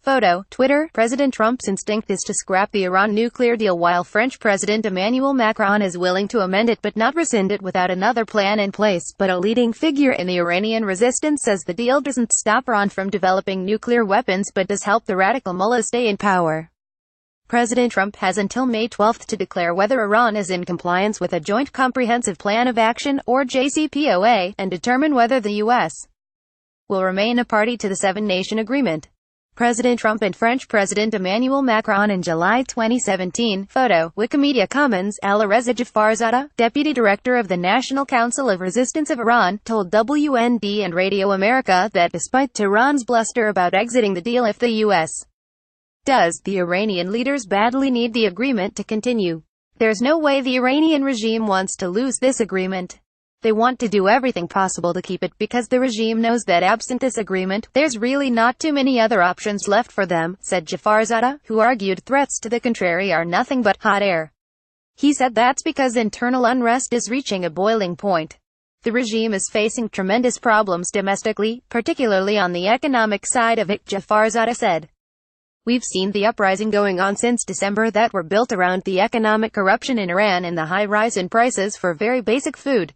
Photo, Twitter. President Trump's instinct is to scrap the Iran nuclear deal while French President Emmanuel Macron is willing to amend it but not rescind it without another plan in place. But a leading figure in the Iranian resistance says the deal doesn't stop Iran from developing nuclear weapons but does help the radical mullah stay in power. President Trump has until May 12 to declare whether Iran is in compliance with a Joint Comprehensive Plan of Action, or JCPOA, and determine whether the U.S. will remain a party to the seven-nation agreement. President Trump and French President Emmanuel Macron in July 2017. Photo, Wikimedia Commons. Alireza Jafarzadeh, Deputy Director of the National Council of Resistance of Iran, told WND and Radio America that despite Tehran's bluster about exiting the deal if the U.S. does, the Iranian leaders badly need the agreement to continue. There's no way the Iranian regime wants to lose this agreement. They want to do everything possible to keep it because the regime knows that absent this agreement, there's really not too many other options left for them, said Jafarzadeh, who argued threats to the contrary are nothing but hot air. He said that's because internal unrest is reaching a boiling point. The regime is facing tremendous problems domestically, particularly on the economic side of it, Jafarzadeh said. We've seen the uprising going on since December that were built around the economic corruption in Iran and the high rise in prices for very basic food.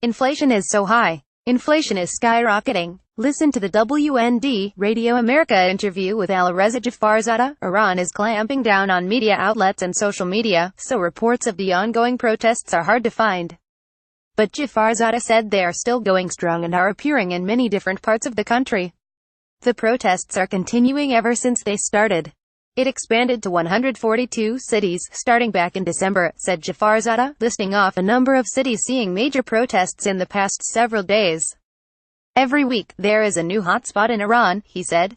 Inflation is so high. Inflation is skyrocketing. Listen to the WND, Radio America interview with Alireza Jafarzadeh. Iran is clamping down on media outlets and social media, so reports of the ongoing protests are hard to find. But Jafarzadeh said they are still going strong and are appearing in many different parts of the country. The protests are continuing ever since they started. It expanded to 142 cities, starting back in December, said Jafarzadeh, listing off a number of cities seeing major protests in the past several days. Every week, there is a new hotspot in Iran, he said.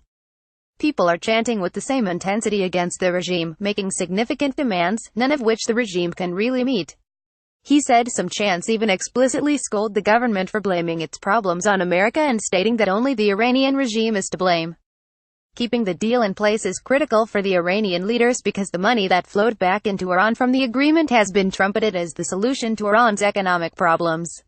People are chanting with the same intensity against the regime, making significant demands, none of which the regime can really meet. He said some chants even explicitly scold the government for blaming its problems on America and stating that only the Iranian regime is to blame. Keeping the deal in place is critical for the Iranian leaders because the money that flowed back into Iran from the agreement has been trumpeted as the solution to Iran's economic problems.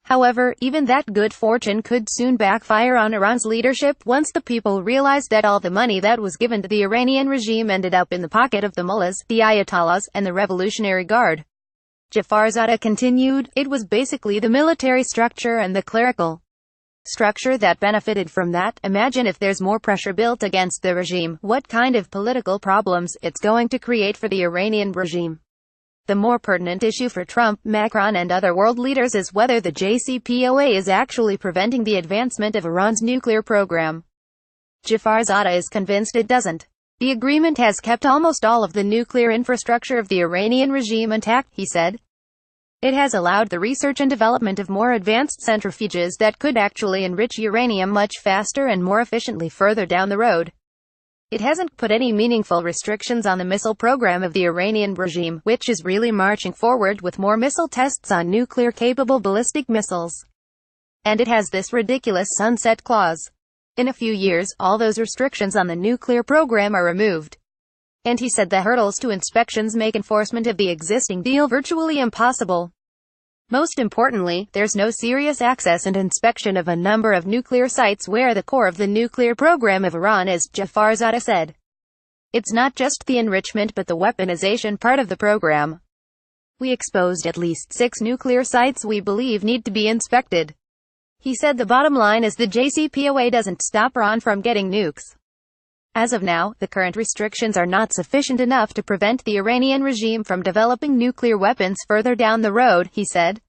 However, even that good fortune could soon backfire on Iran's leadership once the people realized that all the money that was given to the Iranian regime ended up in the pocket of the mullahs, the ayatollahs, and the Revolutionary Guard. Jafarzadeh continued, it was basically the military structure and the clerical structure that benefited from that. Imagine if there's more pressure built against the regime, what kind of political problems it's going to create for the Iranian regime. The more pertinent issue for Trump, Macron and other world leaders is whether the JCPOA is actually preventing the advancement of Iran's nuclear program. Jafarzadeh is convinced it doesn't. The agreement has kept almost all of the nuclear infrastructure of the Iranian regime intact, he said. It has allowed the research and development of more advanced centrifuges that could actually enrich uranium much faster and more efficiently further down the road. It hasn't put any meaningful restrictions on the missile program of the Iranian regime, which is really marching forward with more missile tests on nuclear-capable ballistic missiles. And it has this ridiculous sunset clause. In a few years, all those restrictions on the nuclear program are removed. And he said the hurdles to inspections make enforcement of the existing deal virtually impossible. Most importantly, there's no serious access and inspection of a number of nuclear sites where the core of the nuclear program of Iran is, Jafarzadeh said. It's not just the enrichment but the weaponization part of the program. We exposed at least 6 nuclear sites we believe need to be inspected. He said the bottom line is the JCPOA doesn't stop Iran from getting nukes. As of now, the current restrictions are not sufficient enough to prevent the Iranian regime from developing nuclear weapons further down the road, he said.